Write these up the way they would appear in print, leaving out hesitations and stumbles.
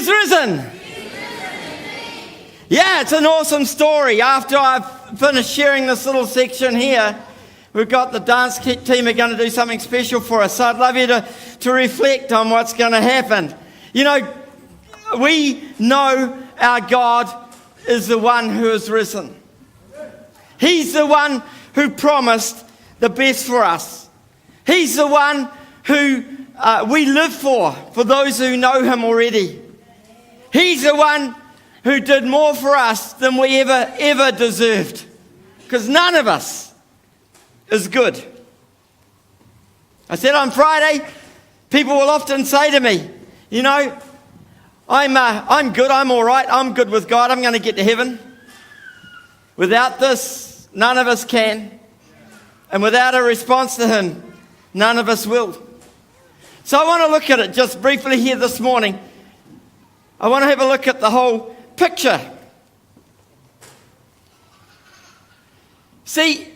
is risen. Yeah, it's an awesome story. After I've finished sharing this little section here, we've got the dance team are going to do something special for us. So I'd love you to reflect on what's going to happen. You know, we know our God is the one who is risen. He's the one who promised the best for us. He's the one who we live for those who know him already. He's the one who did more for us than we ever deserved. Because none of us is good. I said on Friday, people will often say to me, you know, I'm good, I'm all right, I'm good with God, I'm going to get to heaven. Without this, none of us can. And without a response to him, none of us will. So I want to look at it just briefly here this morning. I want to have a look at the whole picture. See,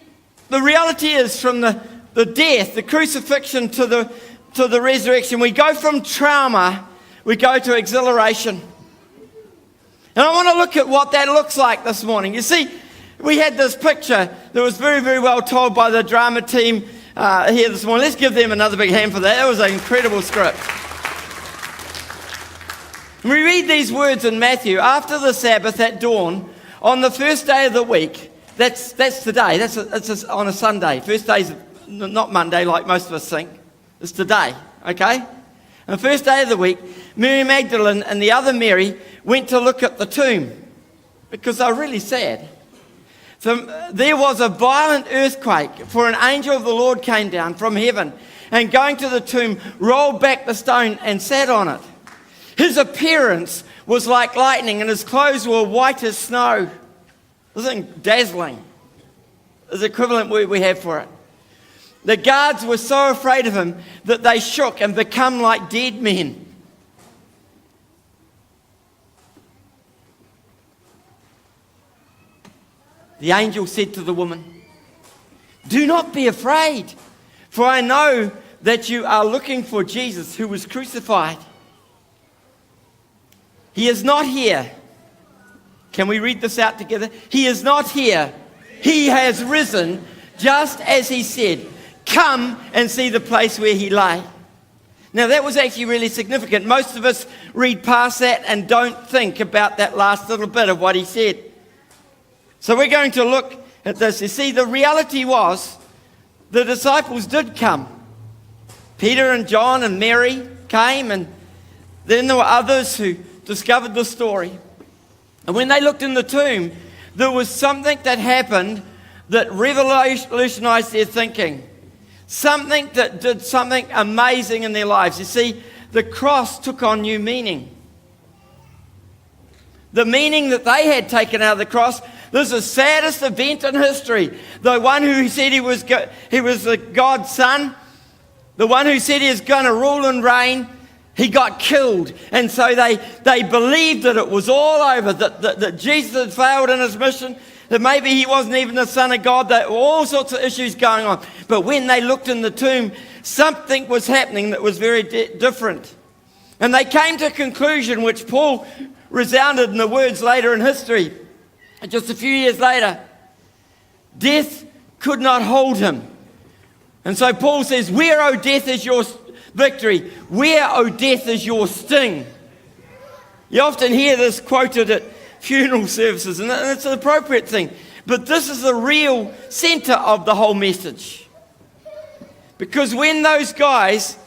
the reality is from the death, the crucifixion to the resurrection, we go from trauma, we go to exhilaration. And I want to look at what that looks like this morning. You see, we had this picture that was very, very well told by the drama team here this morning. Let's give them another big hand for that. That was an incredible script. We read these words in Matthew. After the Sabbath at dawn, on the first day of the week, that's today, it's on a Sunday. First day's not Monday like most of us think. It's today, okay? On the first day of the week, Mary Magdalene and the other Mary went to look at the tomb because they were really sad. So there was a violent earthquake, for an angel of the Lord came down from heaven and going to the tomb, rolled back the stone and sat on it. His appearance was like lightning and his clothes were white as snow. Isn't dazzling? Is the equivalent word we have for it. The guards were so afraid of him that they shook and become like dead men. The angel said to the woman, "Do not be afraid, for I know that you are looking for Jesus who was crucified. He is not here." Can we read this out together? He is not here. He has risen, just as he said. Come and see the place where he lay. Now that was actually really significant. Most of us read past that and don't think about that last little bit of what he said. So we're going to look at this. You see, the reality was the disciples did come. Peter and John and Mary came, and then there were others who discovered the story. And when they looked in the tomb, there was something that happened that revolutionized their thinking. Something that did something amazing in their lives. You see, the cross took on new meaning. The meaning that they had taken out of the cross, this is the saddest event in history. The one who said he was the God's son, the one who said he was going to rule and reign, he got killed. And so they believed that it was all over, that Jesus had failed in his mission, that maybe he wasn't even the Son of God, that all sorts of issues going on. But when they looked in the tomb, something was happening that was very different. And they came to a conclusion which Paul resounded in the words later in history. Just a few years later, death could not hold him. And so Paul says, "Where, O death, is your victory? Where, O death, is your sting?" You often hear this quoted at funeral services, and it's an appropriate thing. But this is the real center of the whole message. Because when those guys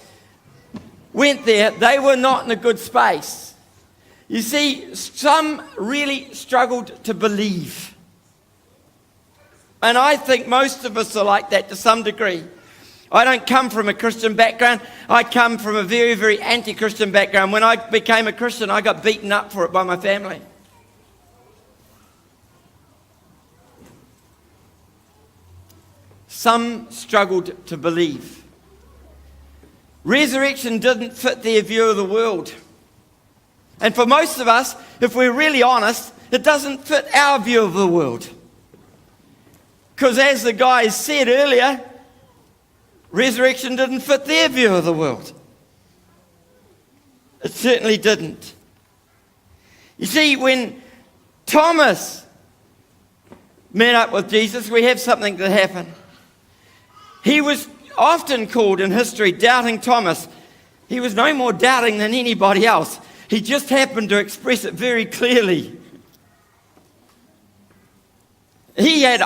went there, they were not in a good space. You see, some really struggled to believe. And I think most of us are like that to some degree. I don't come from a Christian background. I come from a very, very anti-Christian background. When I became a Christian, I got beaten up for it by my family. Some struggled to believe. Resurrection didn't fit their view of the world. And for most of us, if we're really honest, it doesn't fit our view of the world. Because as the guys said earlier, resurrection didn't fit their view of the world. It certainly didn't. You see, when Thomas met up with Jesus, we have something that happened. He was often called in history Doubting Thomas. He was no more doubting than anybody else. He just happened to express it very clearly. He had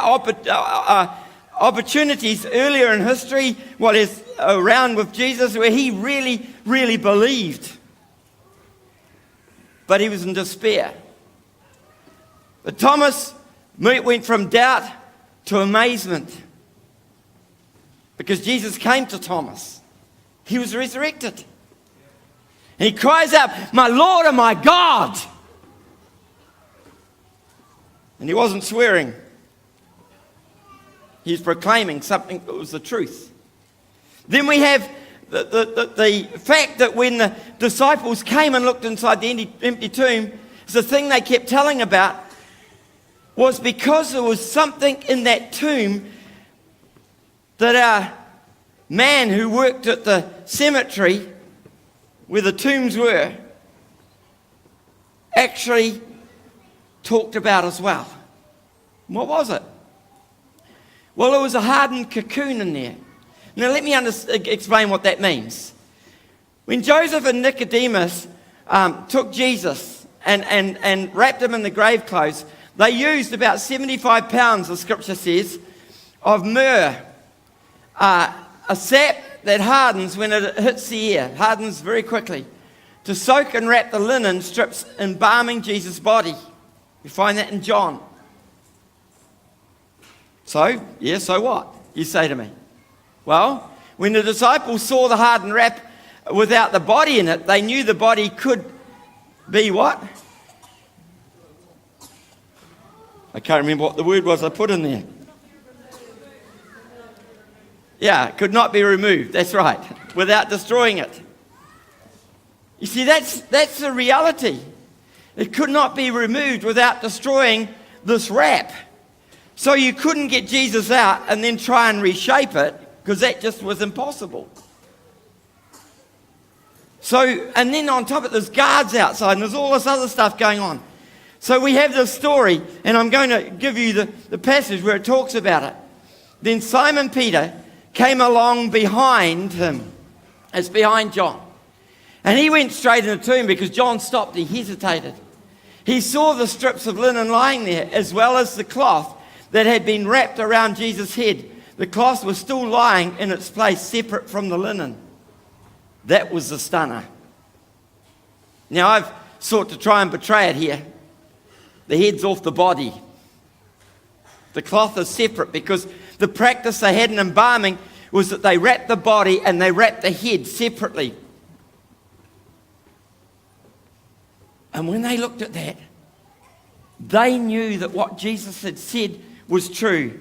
opportunities earlier in history, while he's around with Jesus, where he really, really believed. But he was in despair. But Thomas went from doubt to amazement, because Jesus came to Thomas. He was resurrected. And he cries out, "My Lord and my God!" And he wasn't swearing. He's proclaiming something that was the truth. Then we have the fact that when the disciples came and looked inside the empty tomb, the thing they kept telling about was because there was something in that tomb that our man who worked at the cemetery where the tombs were actually talked about as well. What was it? Well, there was a hardened cocoon in there. Now, let me explain what that means. When Joseph and Nicodemus took Jesus and wrapped him in the grave clothes, they used about 75 pounds, the scripture says, of myrrh, a sap that hardens when it hits the air, hardens very quickly, to soak and wrap the linen strips, embalming Jesus' body. You find that in John. So what? You say to me. Well, when the disciples saw the hardened wrap without the body in it, they knew the body could be what? I can't remember what the word was I put in there. Yeah, could not be removed. That's right. Without destroying it. You see, that's the reality. It could not be removed without destroying this wrap. So you couldn't get Jesus out and then try and reshape it, because that just was impossible. So, and then on top of it, there's guards outside and there's all this other stuff going on. So we have this story, and I'm going to give you the passage where it talks about it. Then Simon Peter came along behind him. It's behind John. And he went straight in the tomb because John stopped. He hesitated. He saw the strips of linen lying there, as well as the cloth that had been wrapped around Jesus' head. The cloth was still lying in its place, separate from the linen. That was the stunner. Now, I've sought to try and portray it here. The head's off the body. The cloth is separate because the practice they had in embalming was that they wrapped the body and they wrapped the head separately. And when they looked at that, they knew that what Jesus had said was true,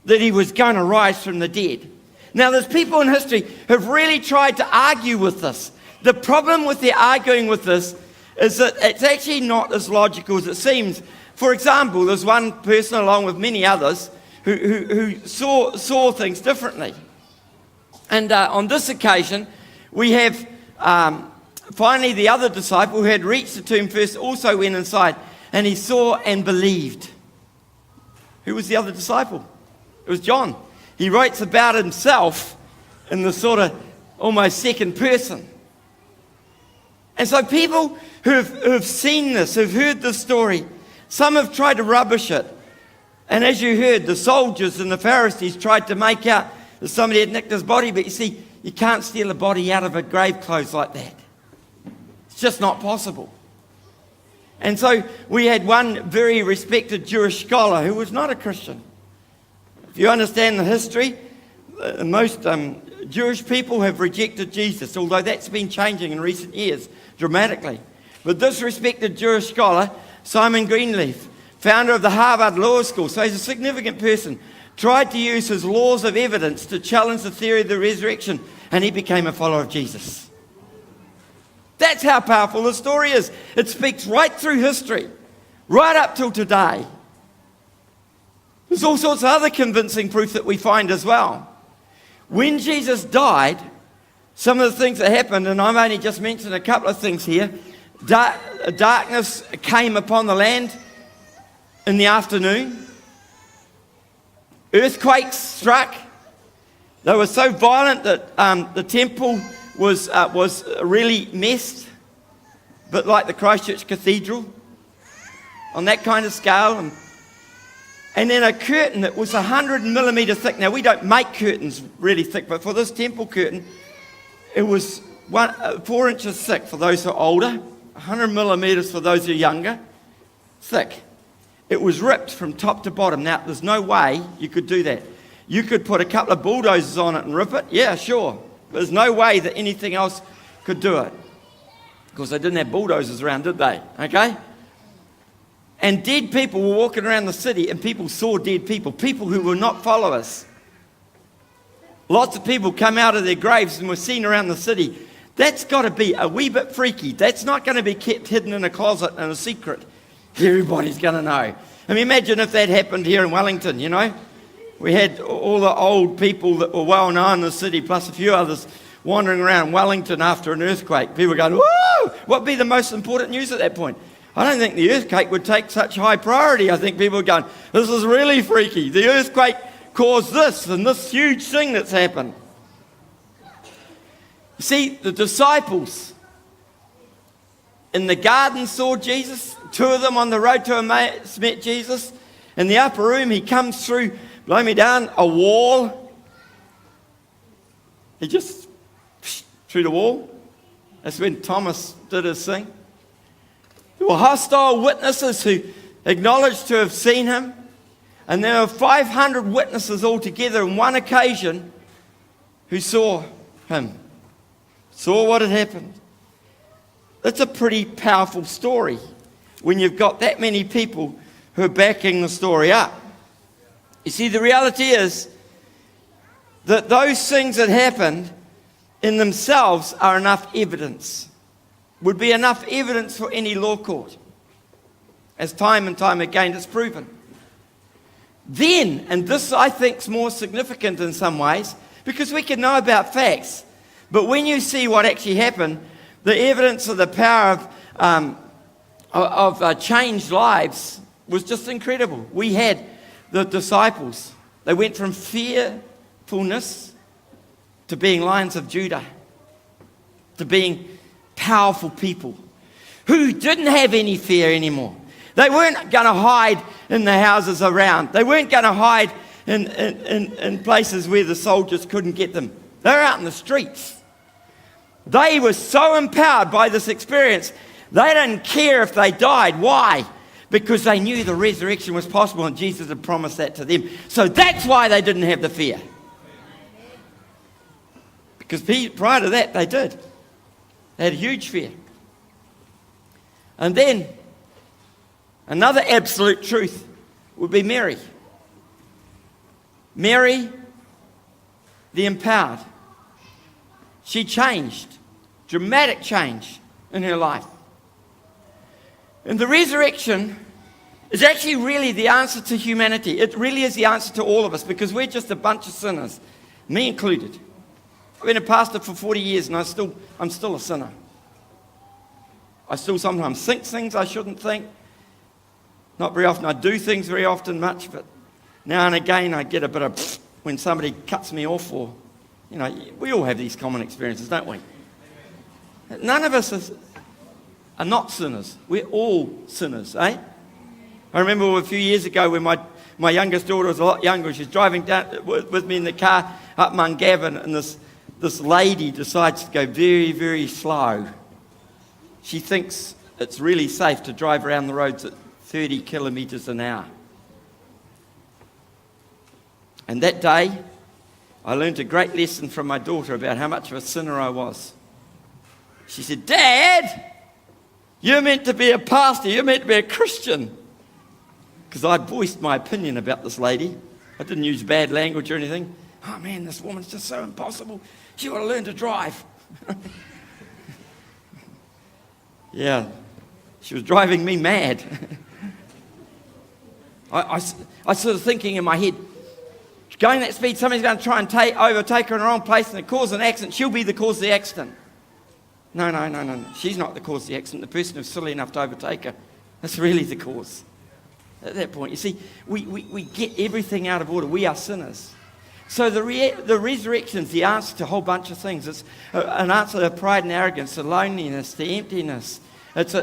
that he was going to rise from the dead. Now, there's people in history who have really tried to argue with this. The problem with their arguing with this is that it's actually not as logical as it seems. For example, there's one person, along with many others, who saw things differently. And on this occasion, we have finally the other disciple who had reached the tomb first also went inside, and he saw and believed. Who was the other disciple? It was John. He writes about himself in the sort of almost second person. And so people who've seen this, who've heard this story, some have tried to rubbish it. And as you heard, the soldiers and the Pharisees tried to make out that somebody had nicked his body. But you see, you can't steal a body out of a grave clothes like that. It's just not possible. And so we had one very respected Jewish scholar who was not a Christian. If you understand the history, most Jewish people have rejected Jesus, although that's been changing in recent years dramatically. But this respected Jewish scholar, Simon Greenleaf, founder of the Harvard Law School, so he's a significant person, tried to use his laws of evidence to challenge the theory of the resurrection, and he became a follower of Jesus. That's how powerful the story is. It speaks right through history, right up till today. There's all sorts of other convincing proof that we find as well. When Jesus died, some of the things that happened, and I've only just mentioned a couple of things here, darkness came upon the land in the afternoon. Earthquakes struck. They were so violent that the temple was really messed, but like the Christchurch Cathedral, on that kind of scale. And then a curtain that was 100 millimetre thick. Now, we don't make curtains really thick, but for this temple curtain, it was 4 inches thick for those who are older, 100 millimetres for those who are younger, thick. It was ripped from top to bottom. Now, there's no way you could do that. You could put a couple of bulldozers on it and rip it. Yeah, sure. But there's no way that anything else could do it. Because they didn't have bulldozers around, did they? Okay? And dead people were walking around the city, and people saw dead people who were not followers. Lots of people come out of their graves and were seen around the city. That's got to be a wee bit freaky. That's not going to be kept hidden in a closet and a secret. Everybody's going to know. I mean, imagine if that happened here in Wellington, you know. We had all the old people that were well known in the city, plus a few others wandering around Wellington after an earthquake. People going, whoa! What would be the most important news at that point? I don't think the earthquake would take such high priority. I think people are going, this is really freaky. The earthquake caused this and this huge thing that's happened. You see, the disciples in the garden saw Jesus. 2 of them on the road to Emmaus met Jesus. In the upper room, he comes through, blow me down, a wall. He just through the wall. That's when Thomas did his thing. There were hostile witnesses who acknowledged to have seen him. And there were 500 witnesses altogether on one occasion who saw him, saw what had happened. That's a pretty powerful story when you've got that many people who are backing the story up. You see, the reality is that those things that happened in themselves are enough evidence, would be enough evidence for any law court, as time and time again it's proven. Then, and this I think is more significant in some ways, because we can know about facts, but when you see what actually happened, the evidence of the power of changed lives was just incredible. We had the disciples. They went from fearfulness to being Lions of Judah, to being powerful people who didn't have any fear anymore. They weren't going to hide in the houses around. They weren't going to hide in places where the soldiers couldn't get them. They were out in the streets. They were so empowered by this experience, they didn't care if they died. Why? Because they knew the resurrection was possible and Jesus had promised that to them. So that's why they didn't have the fear. Because prior to that, they did. They had a huge fear. And then, another absolute truth would be Mary. Mary, the empowered. She changed. Dramatic change in her life. And the resurrection is actually really the answer to humanity. It really is the answer to all of us, because we're just a bunch of sinners, me included. I've been a pastor for 40 years and I'm still a sinner. I still sometimes think things I shouldn't think. Not very often I do things very often much, but now and again I get a bit of when somebody cuts me off, or, you know, we all have these common experiences, don't we? None of us are not sinners. We're all sinners, eh? I remember a few years ago when my youngest daughter was a lot younger. She was driving down with me in the car up Mungavin, and this lady decides to go very, very slow. She thinks it's really safe to drive around the roads at 30 kilometres an hour. And that day, I learned a great lesson from my daughter about how much of a sinner I was. She said, "Dad, you're meant to be a pastor, you're meant to be a Christian." Because I'd voiced my opinion about this lady. I didn't use bad language or anything. "Oh man, this woman's just so impossible. She ought to learn to drive." Yeah, she was driving me mad. I sort of thinking in my head, going that speed, somebody's going to try and overtake her in the wrong place and cause an accident. She'll be the cause of the accident. No. She's not the cause of the accident. The person who's silly enough to overtake her. That's really the cause. At that point, you see, we get everything out of order. We are sinners. So the resurrection is the answer to a whole bunch of things. It's an answer to pride and arrogance, to loneliness, to emptiness. It's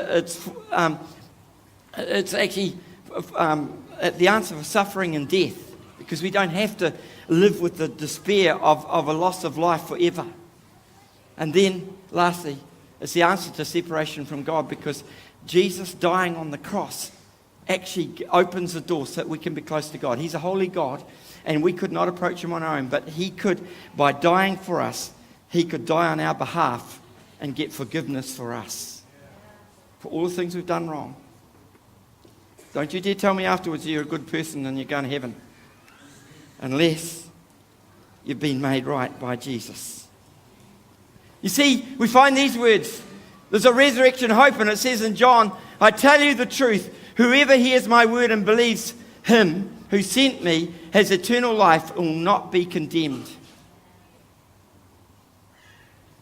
actually the answer for suffering and death, because we don't have to live with the despair of a loss of life forever. And then, lastly, it's the answer to separation from God, because Jesus dying on the cross actually opens the door so that we can be close to God. He's a holy God, and we could not approach him on our own, but he could, by dying for us, he could die on our behalf and get forgiveness for us, for all the things we've done wrong. Don't you dare tell me afterwards you're a good person and you're going to heaven, unless you've been made right by Jesus. You see, we find these words. There's a resurrection hope, and it says in John, I tell you the truth, whoever hears my word and believes him who sent me has eternal life and will not be condemned.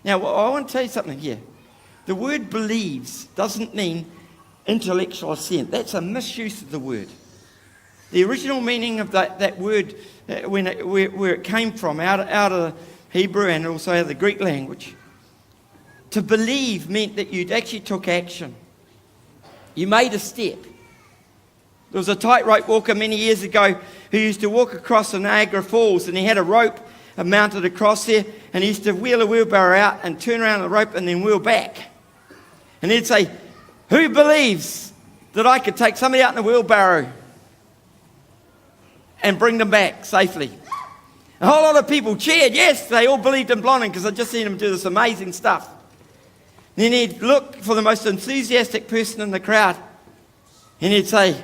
Now, I want to tell you something here. The word believes doesn't mean intellectual assent. That's a misuse of the word. The original meaning of that word, where it came from, out of Hebrew and also out of the Greek language, to believe meant that you'd actually took action. You made a step. There was a tightrope walker many years ago who used to walk across the Niagara Falls, and he had a rope mounted across there, and he used to wheel a wheelbarrow out and turn around the rope and then wheel back. And he'd say, who believes that I could take somebody out in a wheelbarrow and bring them back safely? A whole lot of people cheered. Yes, they all believed in Blondin because I'd just seen him do this amazing stuff. Then he'd look for the most enthusiastic person in the crowd, and he'd say,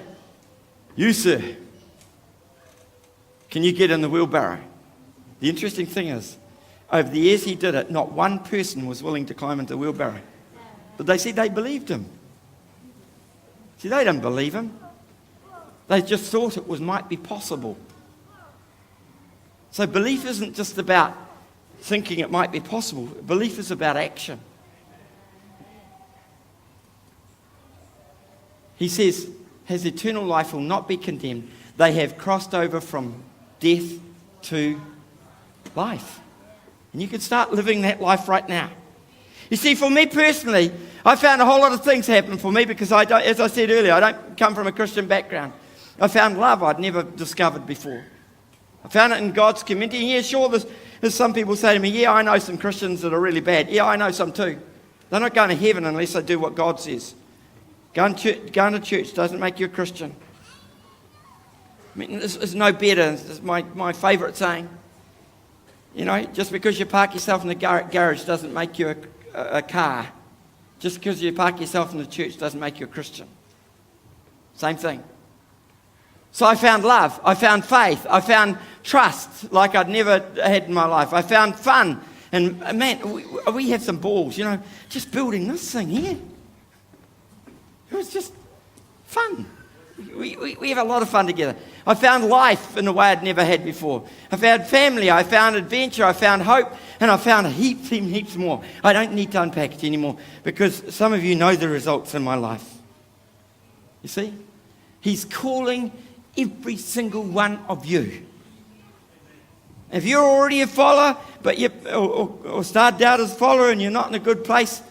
you, sir, can you get in the wheelbarrow? The interesting thing is, over the years he did it, not one person was willing to climb into the wheelbarrow. But they said they believed him. See, they didn't believe him. They just thought it might be possible. So belief isn't just about thinking it might be possible. Belief is about action. He says, has eternal life, will not be condemned. They have crossed over from death to life. And you can start living that life right now. You see, for me personally, I found a whole lot of things happen for me because as I said earlier, I don't come from a Christian background. I found love I'd never discovered before. I found it in God's community. And yeah, sure, there's some people say to me, yeah, I know some Christians that are really bad. Yeah, I know some too. They're not going to heaven unless they do what God says. Going to church doesn't make you a Christian. I mean, it's no better. It's my favourite saying. You know, just because you park yourself in the garage doesn't make you a car. Just because you park yourself in the church doesn't make you a Christian. Same thing. So I found love. I found faith. I found trust like I'd never had in my life. I found fun. And man, we had some balls, you know, just building this thing here. It was just fun. We have a lot of fun together. I found life in a way I'd never had before. I found family. I found adventure. I found hope. And I found heaps more. I don't need to unpack it anymore because some of you know the results in my life. You see? He's calling every single one of you. If you're already a follower, but or started out as a follower and you're not in a good place,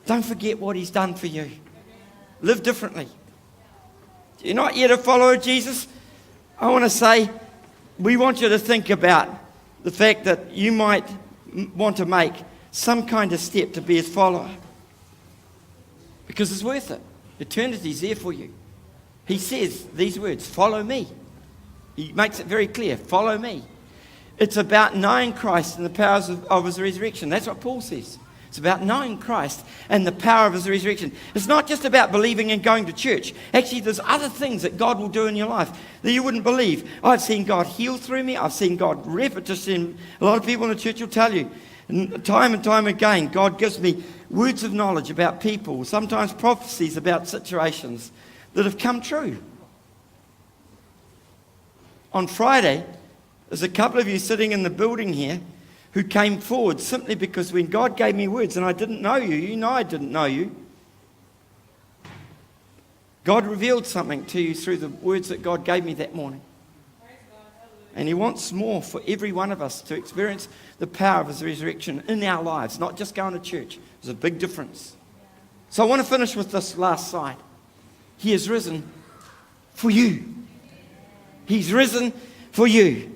don't forget what he's done for you. Live differently. You're not yet a follower of Jesus. I want to say, we want you to think about the fact that you might want to make some kind of step to be his follower. Because it's worth it. Eternity's there for you. He says these words, follow me. He makes it very clear, follow me. It's about knowing Christ and the powers of his resurrection. That's what Paul says. It's about knowing Christ and the power of his resurrection. It's not just about believing and going to church. Actually, there's other things that God will do in your life that you wouldn't believe. I've seen God heal through me. I've seen God repetition. A lot of people in the church will tell you, and time again, God gives me words of knowledge about people, sometimes prophecies about situations that have come true. On Friday, there's a couple of you sitting in the building here who came forward simply because when God gave me words and I didn't know you, you know I didn't know you, God revealed something to you through the words that God gave me that morning. And He wants more for every one of us to experience the power of His resurrection in our lives, not just going to church. There's a big difference. So I want to finish with this last slide. He is risen for you. He's risen for you.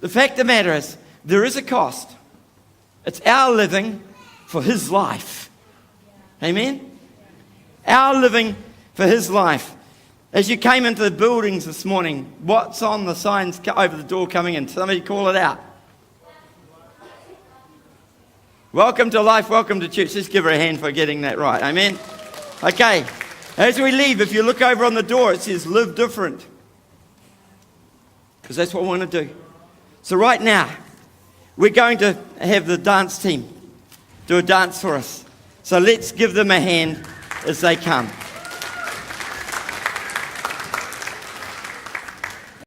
The fact of the matter is, there is a cost. It's our living for His life. Amen? Our living for His life. As you came into the buildings this morning, what's on the signs over the door coming in? Somebody call it out. Welcome to life, welcome to church. Just give her a hand for getting that right. Amen? Okay. As we leave, if you look over on the door, it says live different. Because that's what we want to do. So right now, we're going to have the dance team do a dance for us. So let's give them a hand as they come.